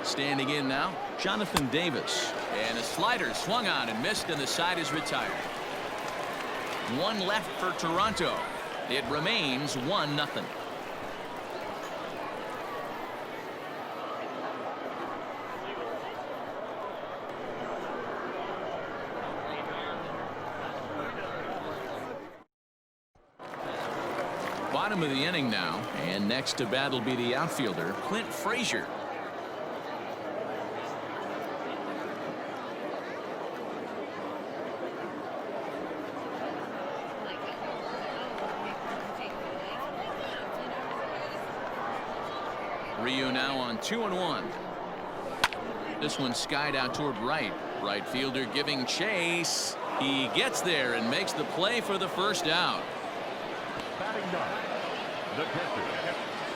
Standing in now, Jonathan Davis. And a slider swung on and missed, and the side is retired. One left for Toronto. It remains 1-0. Bottom of the inning now, and next to bat will be the outfielder, Clint Frazier. Ryu now on 2-1. This one skied out toward right. Right fielder giving chase. He gets there and makes the play for the first out. Batting ninth, the catcher,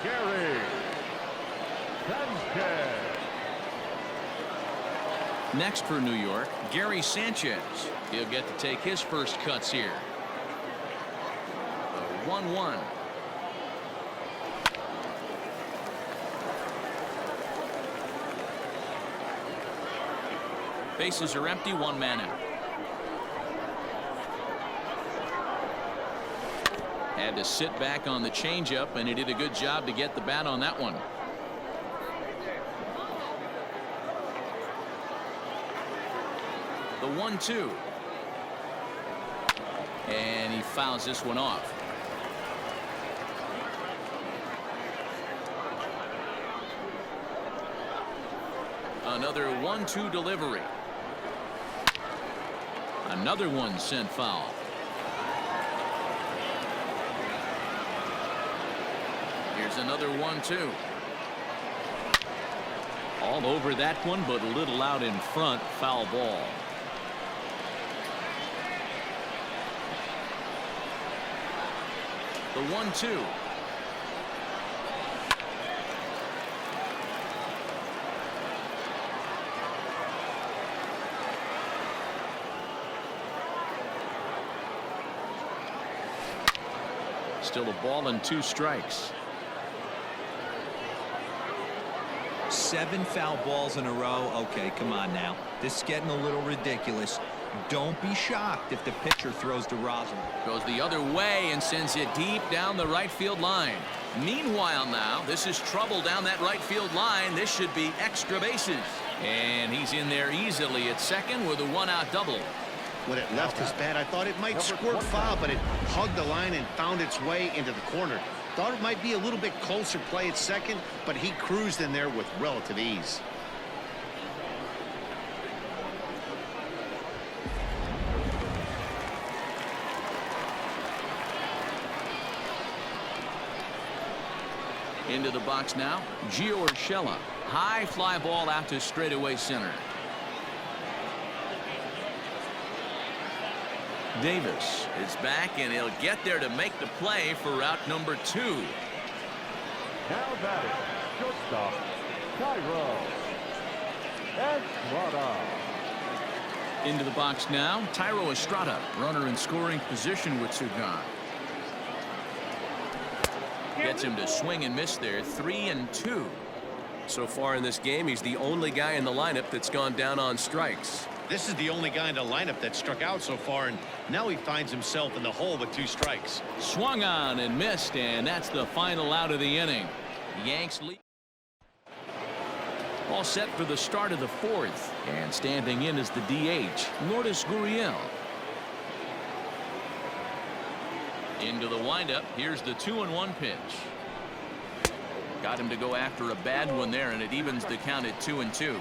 Gary Sanchez. Next for New York, Gary Sanchez. He'll get to take his first cuts here. 1-1. Bases are empty, one man out. Had to sit back on the changeup, and he did a good job to get the bat on that one. The 1-2. And he fouls this one off. Another 1-2 delivery. Another one sent foul. Here's another 1-2. All over that one, but a little out in front. Foul ball. The 1-2. Still a ball and 2 strikes. 7 foul balls in a row. Okay, come on now. This is getting a little ridiculous. Don't be shocked if the pitcher throws the rosin. Goes the other way and sends it deep down the right field line. Meanwhile now, this is trouble down that right field line. This should be extra bases. And he's in there easily at second with a 1-out double. When it left his bat, I thought it might squirt foul, but it hugged the line and found its way into the corner. Thought it might be a little bit closer play at second, but he cruised in there with relative ease. Into the box now, Gio Urshela. High fly ball out to straightaway center. Davis is back, and he'll get there to make the play for route number 2. Now batting, shortstop, Cairo Estrada. Into the box now, Thairo Estrada, runner in scoring position with Sugan. Gets him to swing and miss there. 3-2. So far in this game, he's the only guy in the lineup that's gone down on strikes. This is the only guy in the lineup that struck out so far, and now he finds himself in the hole with 2 strikes. Swung on and missed, and that's the final out of the inning. Yanks lead. All set for the start of the 4th, and standing in is the DH, Lourdes Gurriel. Into the windup. Here's the 2-1 pitch. Got him to go after a bad one there, and it evens the count at 2-2.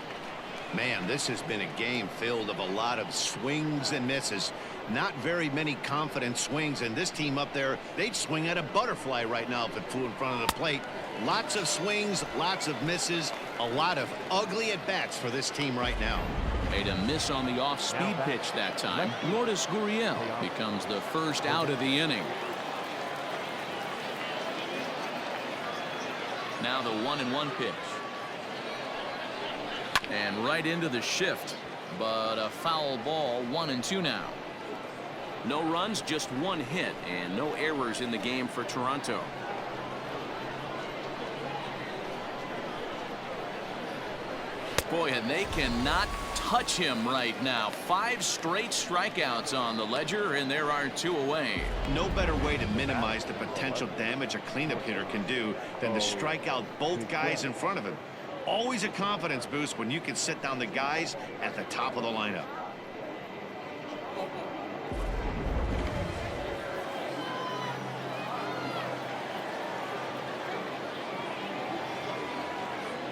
Man, this has been a game filled of a lot of swings and misses. Not very many confident swings, and this team up there, they'd swing at a butterfly right now if it flew in front of the plate. Lots of swings, lots of misses, a lot of ugly at-bats for this team right now. Made a miss on the off-speed pitch that time. Lourdes Gurriel becomes the first out of the inning. Now the 1-1 pitch. And right into the shift, but a foul ball. 1-2 now. No runs, just 1 hit, and no errors in the game for Toronto. Boy, and they cannot touch him right now. 5 straight strikeouts on the ledger, and there are 2 away. No better way to minimize the potential damage a cleanup hitter can do than to strike out both guys in front of him. Always a confidence boost when you can sit down the guys at the top of the lineup.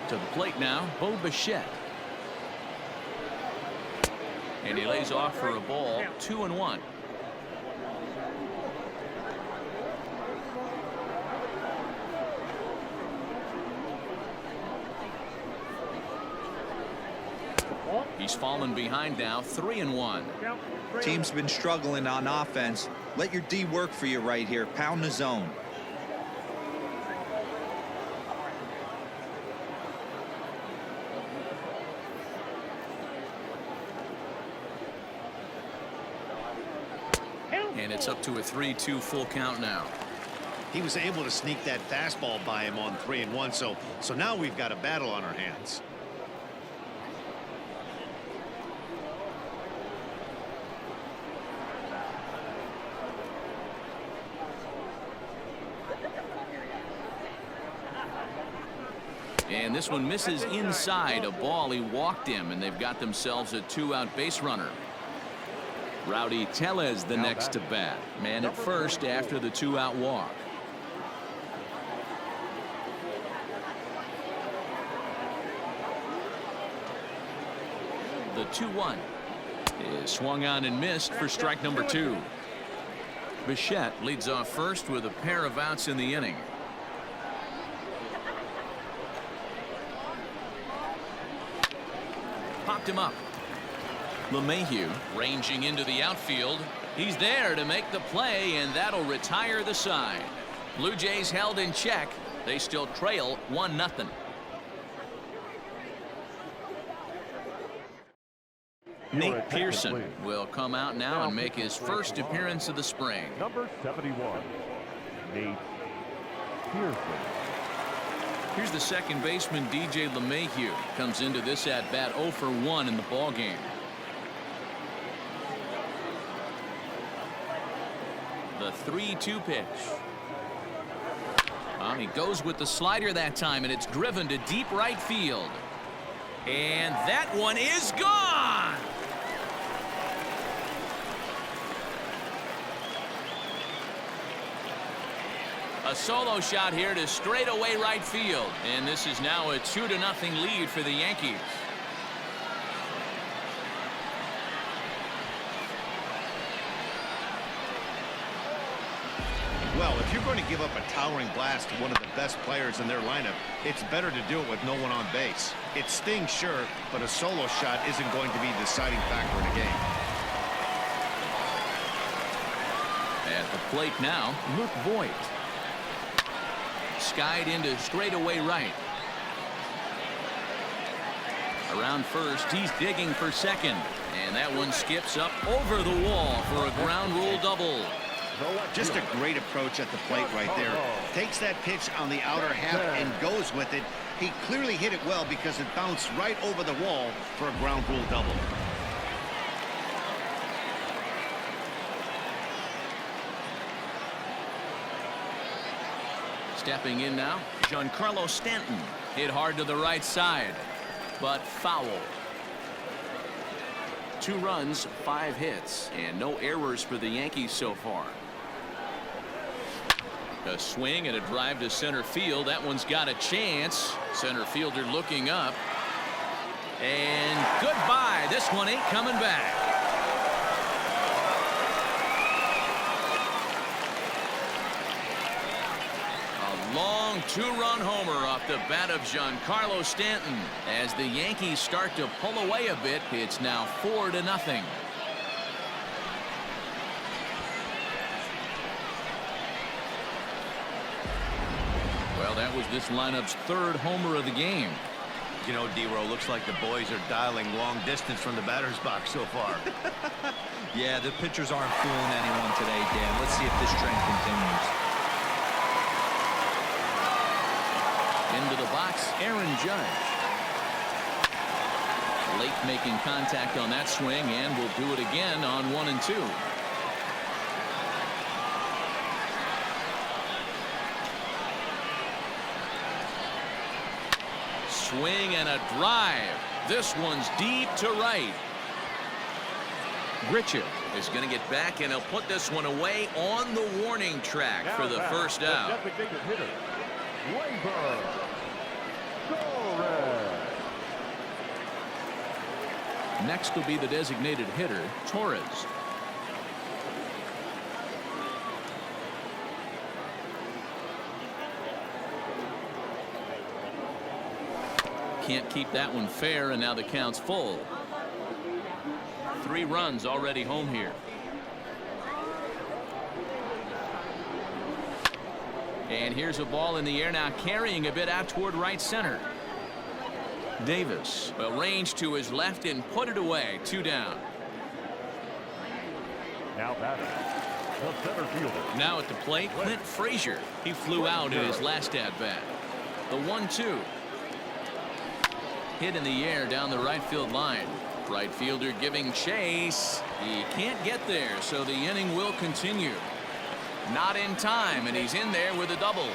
To the plate now, Bo Bichette. And he lays off for a ball, 2-1. He's fallen behind now, 3-1. Team's been struggling on offense. Let your D work for you right here. Pound the zone. And it's up to a 3-2 full count now. He was able to sneak that fastball by him on 3-1, so now we've got a battle on our hands. And this one misses inside a ball. He walked him, and they've got themselves a 2-out base runner. Rowdy Tellez the next to bat. Man at first after the 2-out walk. The 2-1 is swung on and missed for strike number 2. Bichette leads off first with a pair of outs in the inning. Popped him up. LeMahieu ranging into the outfield. He's there to make the play, and that'll retire the side. Blue Jays held in check. They still trail 1-0. Nate Pearson will come out now and make his first appearance of the spring. Number 71, Nate Pearson. Here's the second baseman, DJ LeMahieu. Comes into this at bat 0 for 1 in the ball game. The 3-2 pitch. He goes with the slider that time, and it's driven to deep right field. And that one is gone. A solo shot here to straightaway right field. And this is now a 2-0 lead for the Yankees. Well, if you're going to give up a towering blast to one of the best players in their lineup, it's better to do it with no one on base. It stings, sure, but a solo shot isn't going to be the deciding factor in a game. At the plate now, Luke Voigt. Skied into straightaway right. Around first, he's digging for second. And that one skips up over the wall for a ground rule double. Just a great approach at the plate right there. Takes that pitch on the outer half and goes with it. He clearly hit it well because it bounced right over the wall for a ground rule double. Stepping in now, Giancarlo Stanton. Hit hard to the right side, but foul. 2 runs, 5 hits, and no errors for the Yankees so far. A swing and a drive to center field. That one's got a chance. Center fielder looking up. And goodbye. This one ain't coming back. A long 2-run homer off the bat of Giancarlo Stanton. As the Yankees start to pull away a bit, it's now 4-0. Well, that was this lineup's 3rd homer of the game. You know, D-Row, looks like the boys are dialing long distance from the batter's box so far. Yeah, the pitchers aren't fooling anyone today, Dan. Let's see if this trend continues. Into the box, Aaron Judge. Late making contact on that swing, and will do it again on 1 and 2. Swing and a drive. This one's deep to right. Grichuk is going to get back, and he'll put this one away on the warning track for the first out. Designated hitter, Labor. Torres. Next will be the designated hitter, Torres. Can't keep that one fair, and now the count's full. 3 runs already home here. And here's a ball in the air now, carrying a bit out toward right center. Davis will range to his left and put it away. 2 down. Now batting, the center fielder. Now at the plate, Clint Frazier. He flew out in his last at bat. The 1-2. Hit in the air down the right field line. Right fielder giving chase. He can't get there, so the inning will continue. Not in time, and he's in there with a double.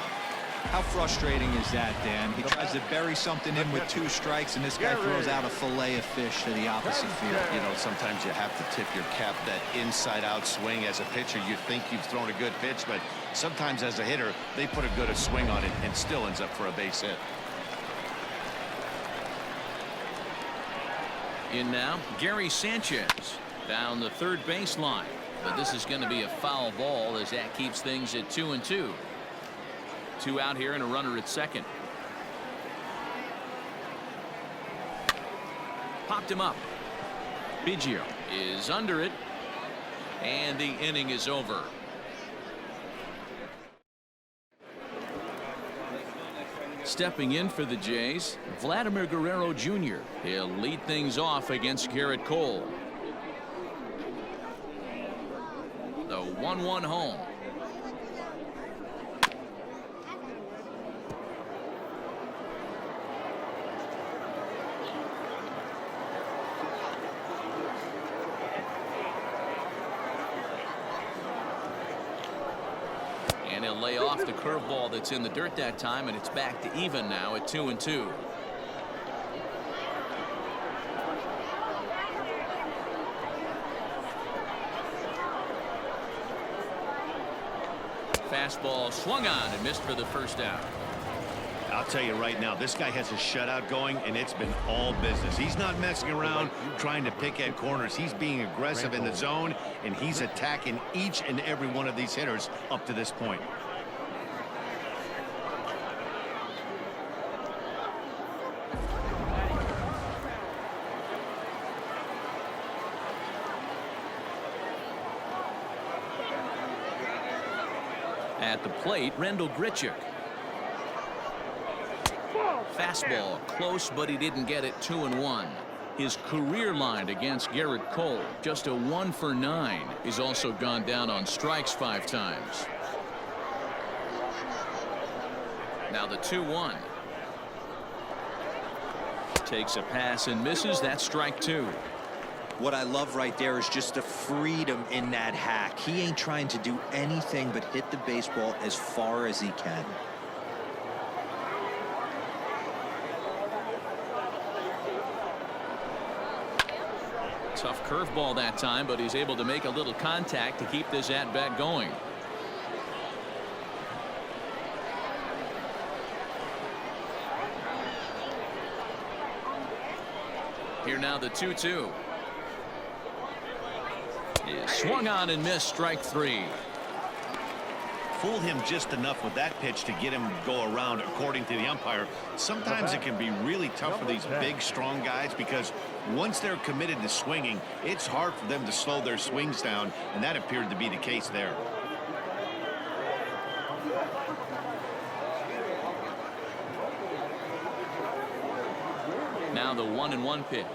How frustrating is that, Dan? He tries to bury something in with 2 strikes, and this guy throws out a fillet of fish to the opposite field. You know, sometimes you have to tip your cap. That inside-out swing as a pitcher, you think you've thrown a good pitch, but sometimes as a hitter, they put a good swing on it and still ends up for a base hit. In now, Gary Sanchez down the third baseline. But this is going to be a foul ball, as that keeps things at 2 and 2. 2 out here and a runner at second. Popped him up. Biggio is under it, and the inning is over. Stepping in for the Jays, Vladimir Guerrero Jr. He'll lead things off against Garrett Cole. The 1-1 home. And he'll lay off the curveball that's in the dirt that time, and it's back to even now at 2 and 2. Fastball swung on and missed for the first out. I'll tell you right now, this guy has a shutout going, and it's been all business. He's not messing around trying to pick at corners. He's being aggressive in the zone, and he's attacking each and every one of these hitters up to this point. At the plate, Rendell Grichuk. Fastball close, but he didn't get it. 2-1. His career line against Garrett Cole, just a 1 for 9. He's also gone down on strikes 5 times. Now the 2-1. Takes a pass and misses. That's strike 2. What I love right there is just the freedom in that hack. He ain't trying to do anything but hit the baseball as far as he can. Tough curveball that time, but he's able to make a little contact to keep this at-bat going. Here now the 2-2. Is swung on and missed. Strike 3. Fooled him just enough with that pitch to get him to go around, according to the umpire. Sometimes it can be really tough for these big, strong guys, because once they're committed to swinging, it's hard for them to slow their swings down, and that appeared to be the case there. Now the 1-1 pitch.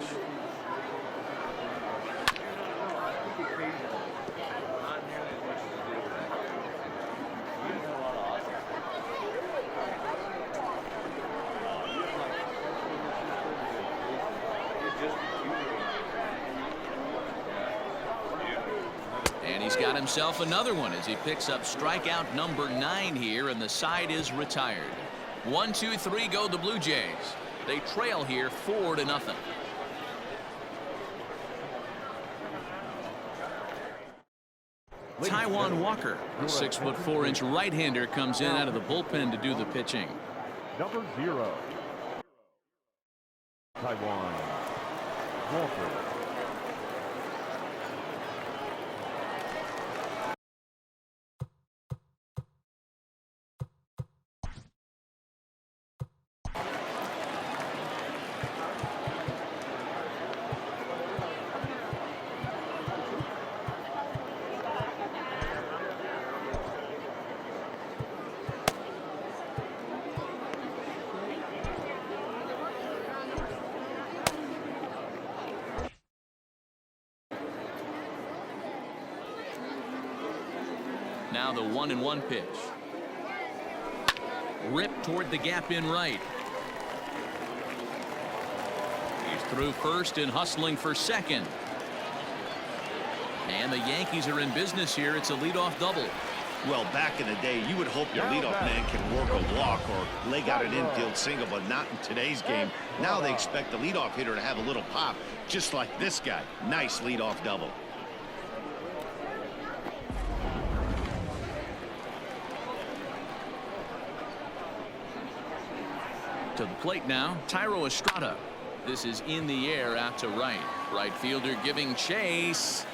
himself another one as he picks up strikeout number 9 here, and the side is retired. 1, 2, 3 go the Blue Jays. They trail here 4-0. Taijuan Walker, the 6'4" right-hander, comes in out of the bullpen to do the pitching. Number 0. Taijuan Walker. Now the 1-1 pitch. Ripped toward the gap in right. He's through first and hustling for second. And the Yankees are in business here. It's a leadoff double. Well, back in the day, you would hope your leadoff man can work a walk or leg out an infield single, but not in today's game. Now they expect the leadoff hitter to have a little pop, just like this guy. Nice leadoff double. To the plate now, Thairo Estrada. This is in the air out to right. Right fielder giving chase.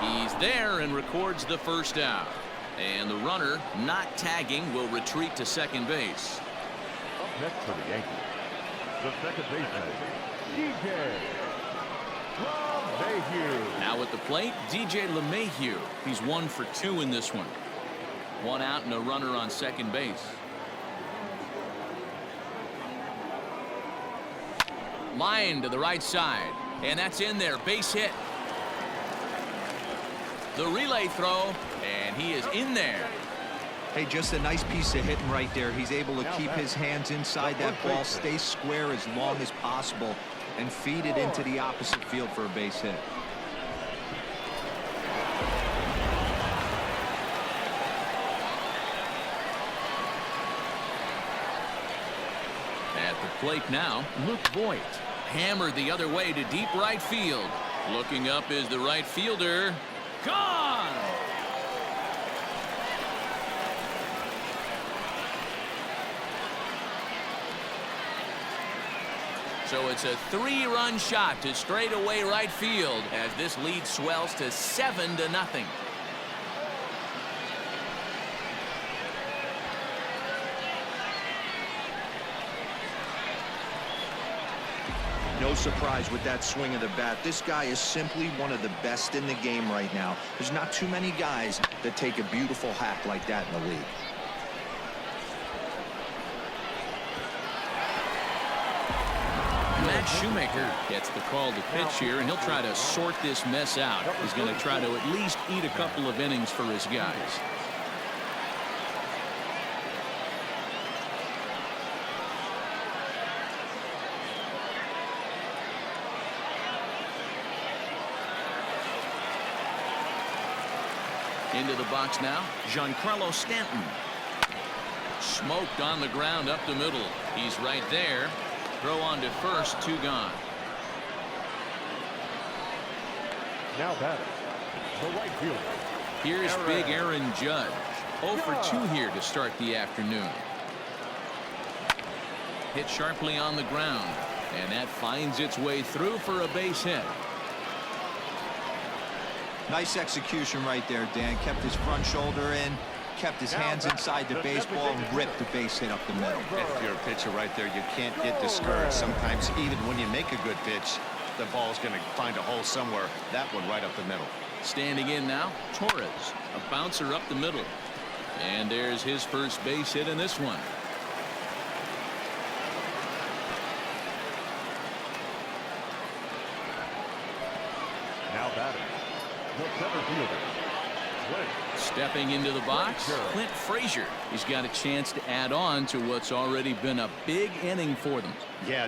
He's there and records the first out. And the runner, not tagging, will retreat to second base. Up next for the Yankees, the second baseman, DJ LeMahieu. Now at the plate, DJ LeMahieu. He's 1 for 2 in this one. 1 out and a runner on second base. Line to the right side, and that's in there. Base hit. The relay throw, and he is in there. Hey, just a nice piece of hitting right there. He's able to keep his hands inside that ball, stay square as long as possible, and feed it into the opposite field for a base hit. At the plate now, Luke Voigt. Hammered the other way to deep right field. Looking up is the right fielder. Gone! So it's a 3-run shot to straightaway right field as this lead swells to 7-0. No surprise with that swing of the bat. This guy is simply one of the best in the game right now. There's not too many guys that take a beautiful hack like that in the league. Matt Shoemaker gets the call to pitch here, and he'll try to sort this mess out. He's going to try to at least eat a couple of innings for his guys. Into the box now, Giancarlo Stanton. Smoked on the ground up the middle. He's right there. Throw on to first, 2 gone. Now batting, the right fielder. Here's big Aaron Judge. 0 for 2 here to start the afternoon. Hit sharply on the ground, and that finds its way through for a base hit. Nice execution right there, Dan. Kept his front shoulder in, kept his hands inside the baseball, and ripped the base hit up the middle. If you're a pitcher right there, you can't get discouraged. Sometimes even when you make a good pitch, the ball's going to find a hole somewhere. That one right up the middle. Standing in now, Torres. A bouncer up the middle. And there's his first base hit in this one. Now batting, the center fielder. Stepping into the box, Clint Frazier. He's got a chance to add on to what's already been a big inning for them. Yeah.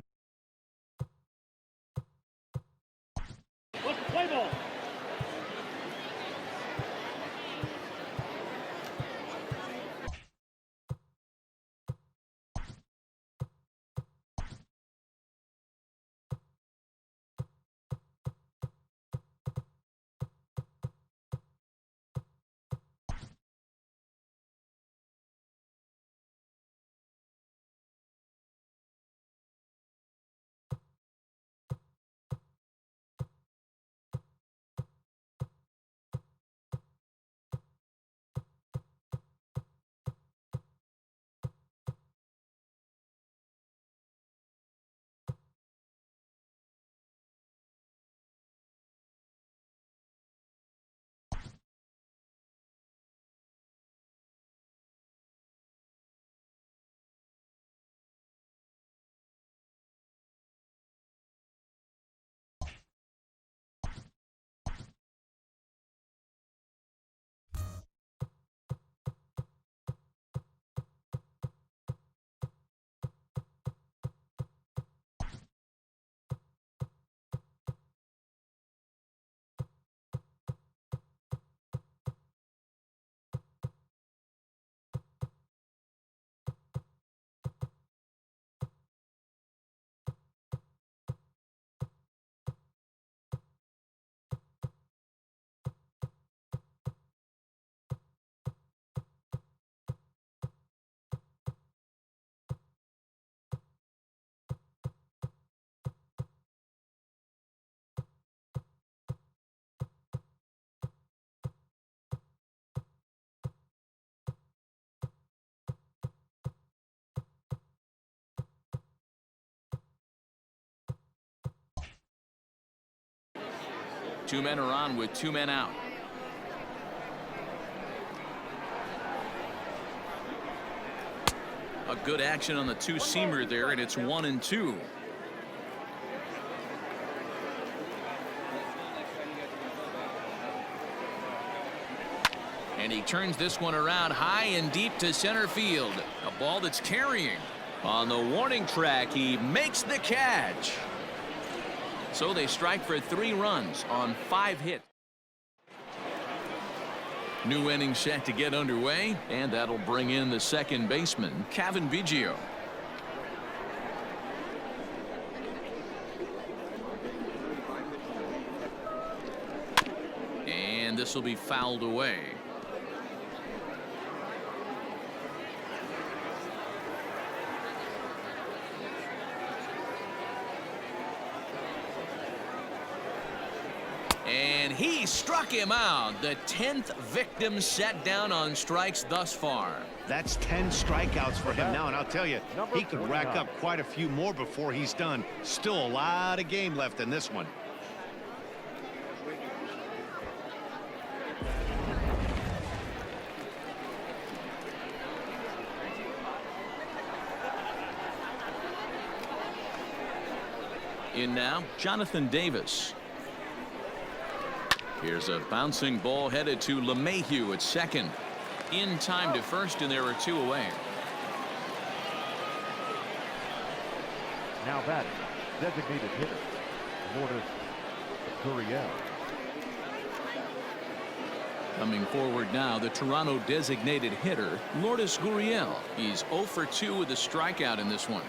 Two men are on with two men out. A good action on the two-seamer there, and it's 1-2. And he turns this one around high and deep to center field. A ball that's carrying. On the warning track, he makes the catch. So they strike for 3 runs on 5 hits. New inning set to get underway, and that'll bring in the second baseman, Cavan Biggio. And this will be fouled away. And he struck him out. The 10th victim set down on strikes thus far. That's 10 strikeouts for him now, and I'll tell you, he could rack up quite a few more before he's done. Still a lot of game left in this one. In now, Jonathan Davis. Here's a bouncing ball headed to LeMahieu at second. In time to first, and there are 2 away. Now batting, designated hitter, Lourdes Gurriel. Coming forward now, the Toronto designated hitter, Lourdes Gurriel. He's 0 for 2 with a strikeout in this one.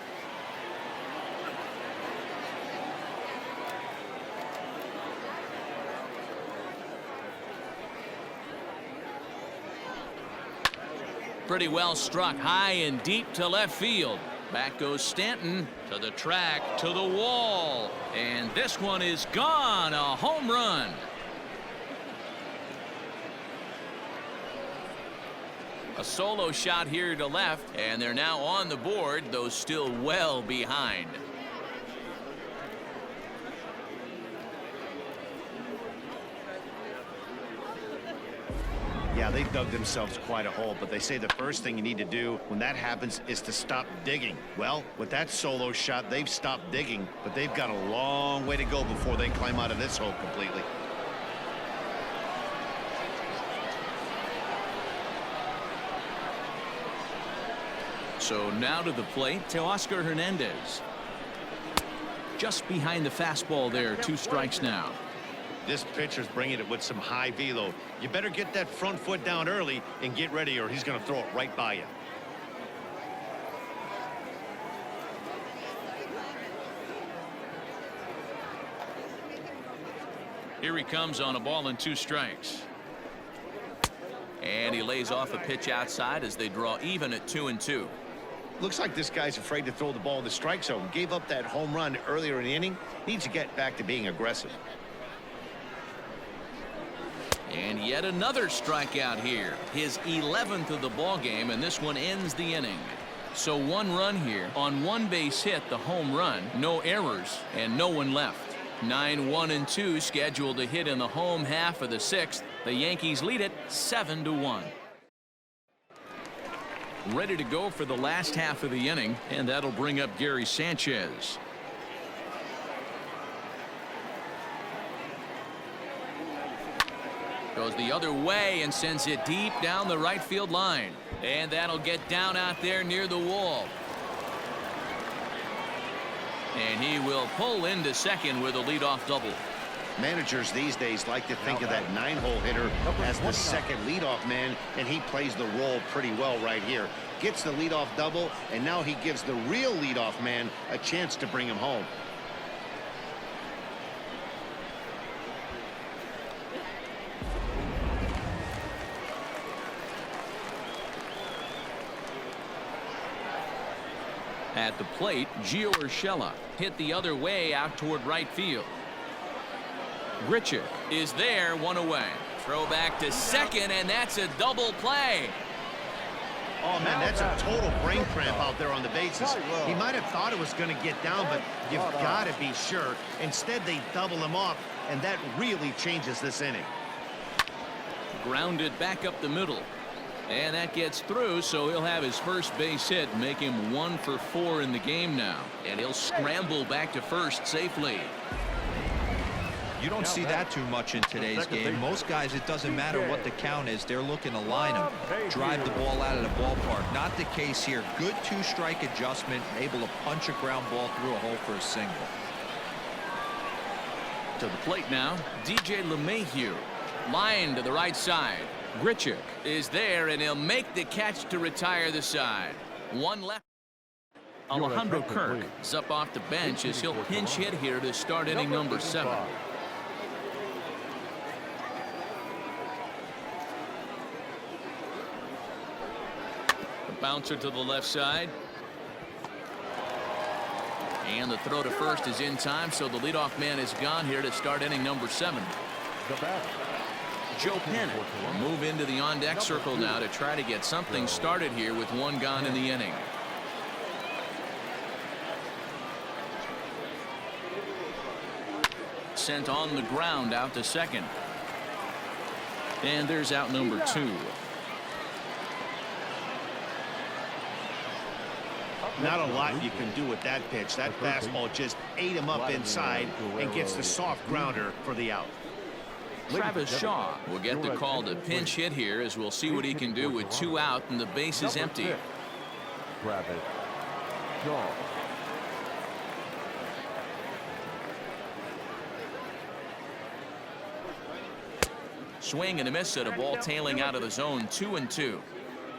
Pretty well struck high and deep to left field. Back goes Stanton to the track, to the wall. And this one is gone. A home run. A solo shot here to left, and they're now on the board, though still well behind. Yeah, they dug themselves quite a hole, but they say the first thing you need to do when that happens is to stop digging. Well, with that solo shot, they've stopped digging, but they've got a long way to go before they climb out of this hole completely. So now to the plate, Teoscar Hernandez. Just behind the fastball there, 2 strikes now. This pitcher's bringing it with some high velo. You better get that front foot down early and get ready, or he's going to throw it right by you. Here he comes on a ball and 2 strikes. And he lays off a pitch outside as they draw even at 2-2. Looks like this guy's afraid to throw the ball in the strike zone. Gave up that home run earlier in the inning. Needs to get back to being aggressive. And yet another strikeout here. His 11th of the ball game, and this one ends the inning. So 1 run here on 1 base hit, the home run, no errors, and no one left. 9-1-2 scheduled to hit in the home half of the 6th. The Yankees lead it 7-1. Ready to go for the last half of the inning, and that'll bring up Gary Sanchez. Goes the other way and sends it deep down the right field line. And that'll get down out there near the wall. And he will pull into second with a leadoff double. Managers these days like to think of that 9-hole hitter as the second leadoff man, and he plays the role pretty well right here. Gets the leadoff double, and now he gives the real leadoff man a chance to bring him home. At the plate, Gio Urshela hit the other way out toward right field. Grichuk is there, 1 away. Throw back to second, and that's a double play. Oh, man, that's a total brain cramp out there on the bases. He might have thought it was going to get down, but you've got to be sure. Instead, they double him off. and that really changes this inning. Grounded back up the middle. And that gets through, so he'll have his first base hit, make him 1 for 4 in the game now. And he'll scramble back to first safely. You don't see that too much in today's game. Most guys, it doesn't matter what the count is. They're looking to line him, drive the ball out of the ballpark. Not the case here. Good 2-strike adjustment, able to punch a ground ball through a hole for a single. To the plate now, DJ LeMahieu. Line to the right side. Grichuk is there, and he'll make the catch to retire the side. One left. Alejandro Kirk is up off the bench as he'll pinch hit here to start inning number 7. The bouncer to the left side. And the throw to first is in time, so the leadoff man is gone here to start inning number 7. Joe Pennant will move into the on-deck circle now to try to get something started here with 1 gone in the inning. Sent on the ground out to second. And there's out number 2. Not a lot you can do with that pitch. That fastball just ate him up inside and gets the soft grounder for the out. Travis Shaw will get the call to pinch hit here, as we'll see what he can do with 2 out and the base is empty. Travis Shaw. Swing and a miss at a ball tailing out of the zone. 2-2.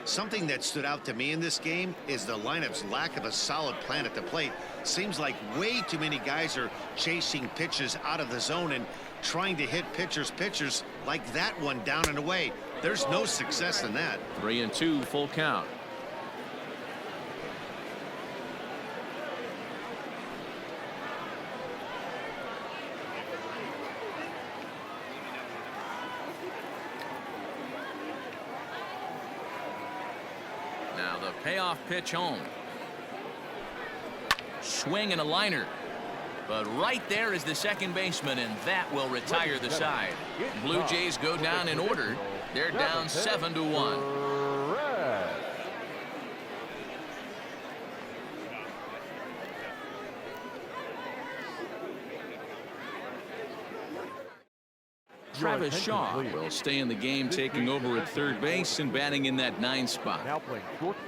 Something that stood out to me in this game is the lineup's lack of a solid plan at the plate. Seems like way too many guys are chasing pitches out of the zone and trying to hit pitchers like that one down and away. There's no success in that. 3-2, full count. Now the payoff pitch home. Swing and a liner. But right there is the second baseman, and that will retire the side. Blue Jays go down in order. They're down 7-1. Travis Shaw will stay in the game, taking over at third base and batting in that 9 spot. Now playing shortstop,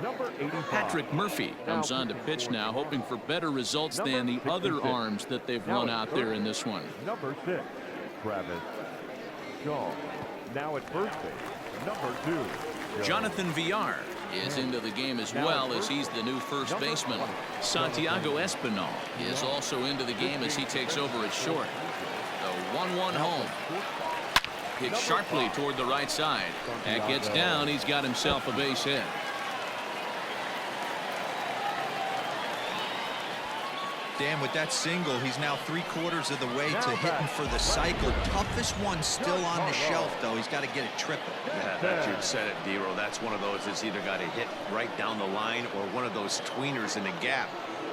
number 85. Patrick Murphy comes on to pitch now, hoping for better results than the other arms that they've run out there in this one. Number 6, Travis Shaw. Now at first base, number 2. Jonathan Villar is into the game as well, as he's the new first baseman. Santiago Espinal is also into the game as he takes over at short. The 1-1 home. Hit sharply toward the right side. That gets down. He's got himself a base hit. Dan, with that single, he's now 3/4 of the way to hitting for the cycle. Toughest one still on the shelf, though. He's got to get it triple. Yeah, that you said it, Dero. That's one of those that's either got to hit right down the line or one of those tweeners in the gap.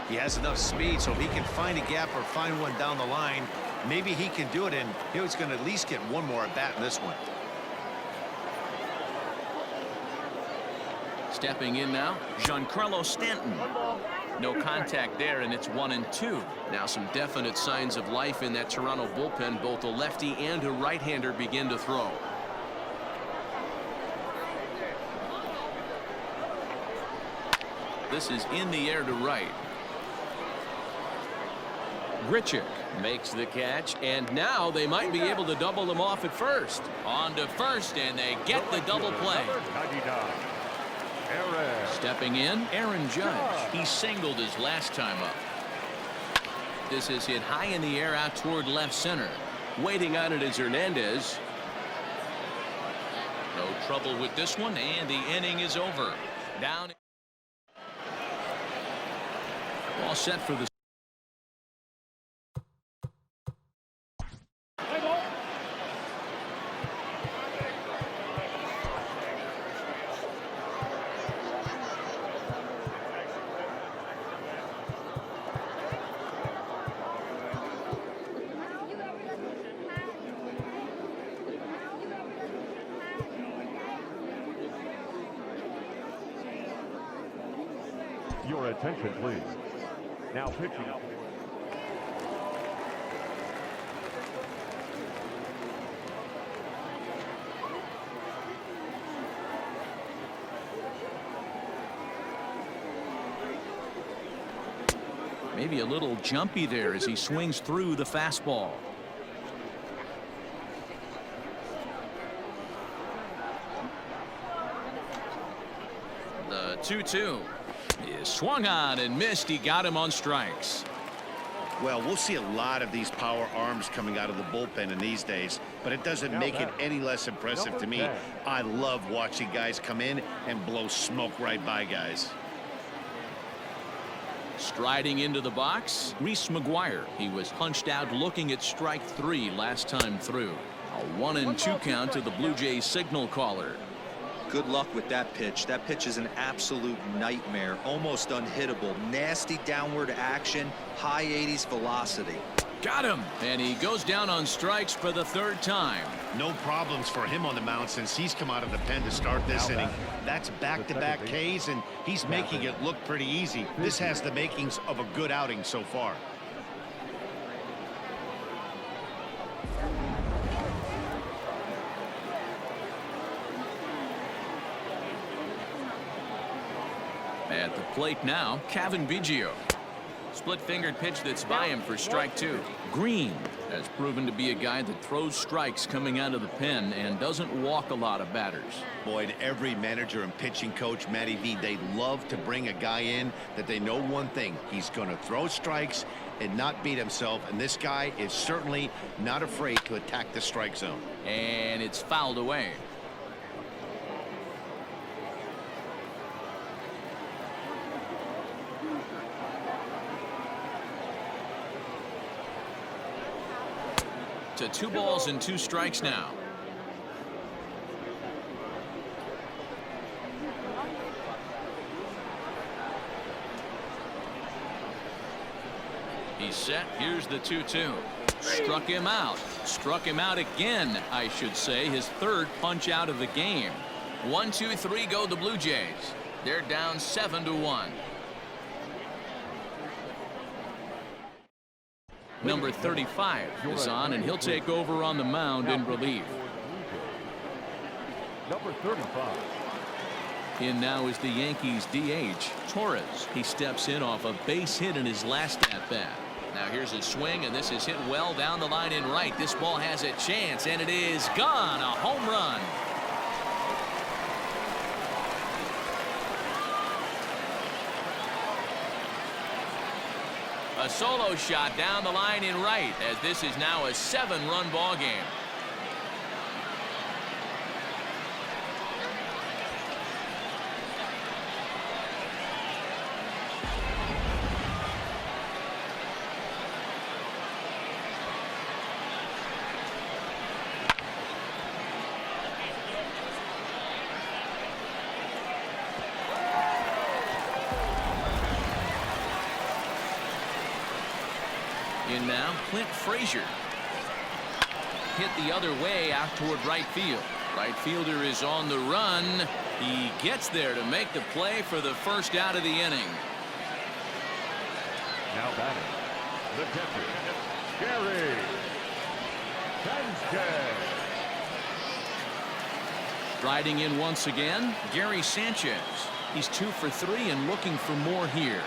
He has enough speed, so if he can find a gap or find one down the line, maybe he can do it, and he's going to at least get one more at bat in this one. Stepping in now, Giancarlo Stanton. No contact there, and it's 1-2. Now some definite signs of life in that Toronto bullpen. Both a lefty and a right-hander begin to throw. This is in the air to right. Grichuk makes the catch, and now they might be able to double him off at first. On to first, and they get the double play. Number 99. Aaron. Stepping in, Aaron Judge. He singled his last time up. This is hit high in the air out toward left center. Waiting on it is Hernandez. No trouble with this one, and the inning is over. Down. All set for the Your attention, please. Now pitching. Maybe a little jumpy there as he swings through the fastball. The 2-2 is swung on and missed. He got him on strikes. Well, we'll see a lot of these power arms coming out of the bullpen in these days, but it doesn't make it any less impressive to me. I love watching guys come in and blow smoke right by guys. Striding into the box, Reese McGuire. He was punched out looking at strike 3 last time through. A 1-2 count to the Blue Jays signal caller. Good luck with that pitch. That pitch is an absolute nightmare, almost unhittable. Nasty downward action, high 80s velocity. Got him, and he goes down on strikes for the 3rd time. No problems for him on the mound since he's come out of the pen to start this inning. That's back-to-back Ks, and he's making it look pretty easy. This has the makings of a good outing so far. At the plate now, Kevin Biggio. Split-fingered pitch that's by him for strike 2. Green has proven to be a guy that throws strikes coming out of the pen and doesn't walk a lot of batters. Boyd, every manager and pitching coach, Matty V, they love to bring a guy in that they know one thing. He's going to throw strikes and not beat himself, and this guy is certainly not afraid to attack the strike zone. And it's fouled away. To 2 balls and 2 strikes now. He's set. Here's the 2-2. Struck him out. Struck him out again, I should say. His 3rd punch out of the game. 1-2-3 go the Blue Jays. They're down 7-1. Number 35 is on, and he'll take over on the mound in relief. Number 35. In now is the Yankees DH, Torres. He steps in off a base hit in his last at-bat. Now here's a swing, and this is hit well down the line in right. This ball has a chance, and it is gone. A home run. A solo shot down the line in right, as this is now a 7-run ball game. In now, Clint Frazier. Hit the other way out toward right field. Right fielder is on the run. He gets there to make the play for the first out of the inning. Now batting, the catcher, Gary Sanchez. Riding in once again, Gary Sanchez. He's 2 for 3 and looking for more here.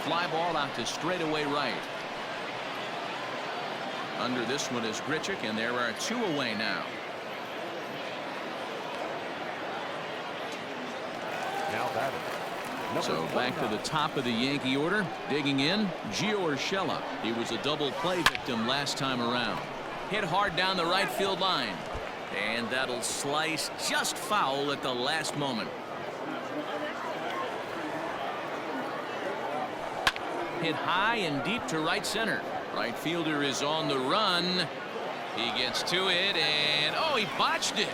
Fly ball out to straightaway right. Under this one is Grichuk, and there are 2 away now. Now batting. So back to the top of the Yankee order. Digging in, Gio Urshela. He was a double play victim last time around. Hit hard down the right field line. And that'll slice just foul at the last moment. Hit high and deep to right center. Right fielder is on the run. He gets to it, and oh, he botched it.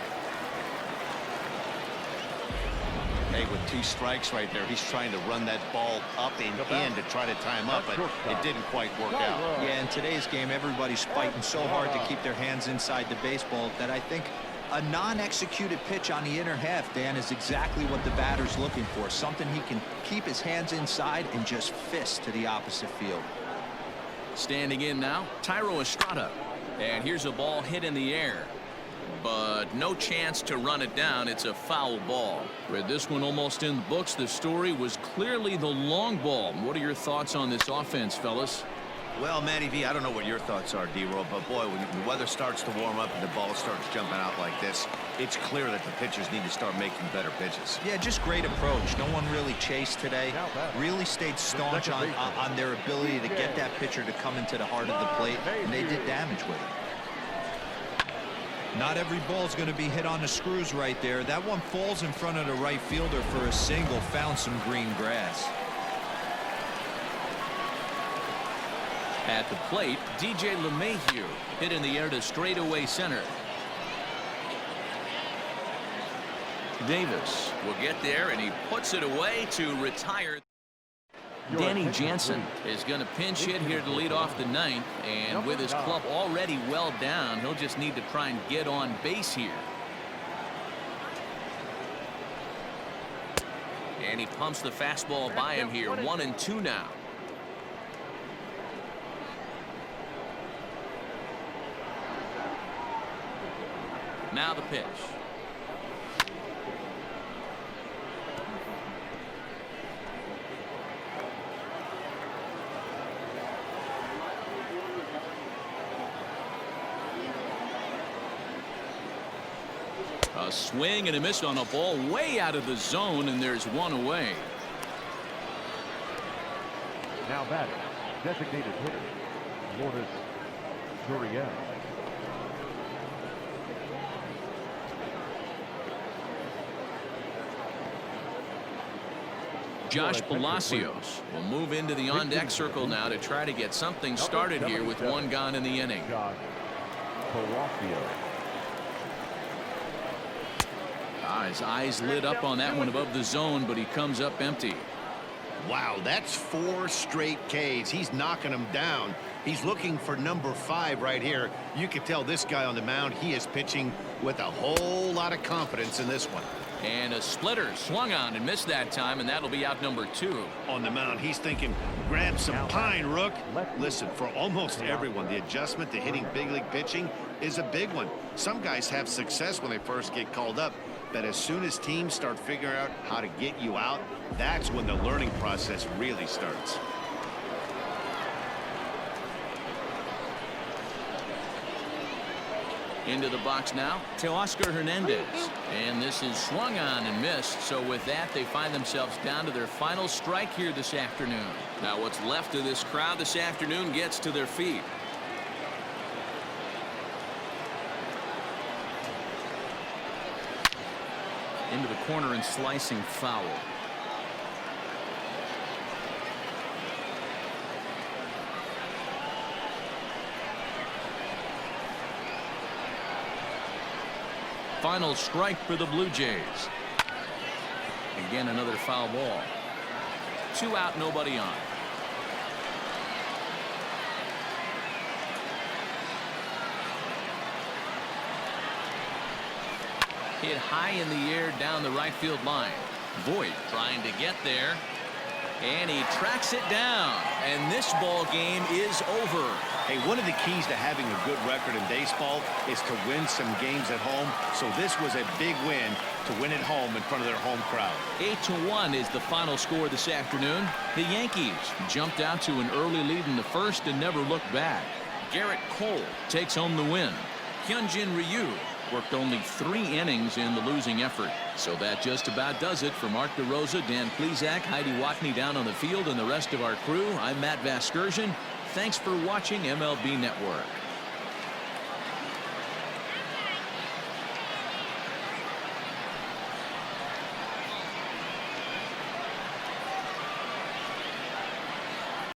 Hey, with 2 strikes right there, he's trying to run that ball up and in to try to tie him up, but it didn't quite work out. Yeah, in today's game, everybody's fighting so hard to keep their hands inside the baseball that I think A non-executed pitch on the inner half, Dan, is exactly what the batter's looking for. Something he can keep his hands inside and just fist to the opposite field. Standing in now, Tyro Estrada. And here's a ball hit in the air. But no chance to run it down. It's a foul ball. With this one almost in the books, the story was clearly the long ball. What are your thoughts on this offense, fellas? Well, Matty V, I don't know what your thoughts are, D-Roll, but boy, when the weather starts to warm up and the ball starts jumping out like this, it's clear that the pitchers need to start making better pitches. Yeah, just great approach. No one really chased today. Really stayed staunch on their ability to get that pitcher to come into the heart of the plate, and they did damage with it. Not every ball's going to be hit on the screws right there. That one falls in front of the right fielder for a single. Found some green grass. At the plate, DJ LeMahieu hit in the air to straightaway center. Davis will get there, and he puts it away to retire. Danny Jansen is going to pinch hit here to lead off the ninth, and with his club already well down, he'll just need to try and get on base here. And he pumps the fastball by him here. 1-2 now. Now the pitch. A swing and a miss on a ball way out of the zone, and there's one away. Now batting, designated hitter, Lourdes Gurriel. Josh Palacios will move into the on-deck circle now to try to get something started here with one gone in the inning. Josh Palacios. His eyes lit up on that one above the zone, but he comes up empty. Wow, that's 4 straight Ks. He's knocking them down. He's looking for number 5 right here. You can tell this guy on the mound, he is pitching with a whole lot of confidence in this one. And a splitter swung on and missed that time, and that'll be out number 2. On the mound, he's thinking, grab some pine, Rook. Listen, for almost everyone, the adjustment to hitting big league pitching is a big one. Some guys have success when they first get called up, but as soon as teams start figuring out how to get you out, that's when the learning process really starts. Into the box now, Teoscar Hernandez. And this is swung on and missed. So with that, they find themselves down to their final strike here this afternoon. Now what's left of this crowd this afternoon gets to their feet. Into the corner and slicing foul. Final strike for the Blue Jays. Again, another foul ball. 2 out, nobody on. Hit high in the air down the right field line. Voit trying to get there, and he tracks it down, and this ball game is over. Hey, one of the keys to having a good record in baseball is to win some games at home. So this was a big win to win at home in front of their home crowd. 8-1 is the final score this afternoon. The Yankees jumped out to an early lead in the first and never looked back. Garrett Cole takes home the win. Hyunjin Ryu worked only 3 innings in the losing effort. So that just about does it. For Mark DeRosa, Dan Plesac, Heidi Watney down on the field, and the rest of our crew, I'm Matt Vasgersian. Thanks for watching MLB Network.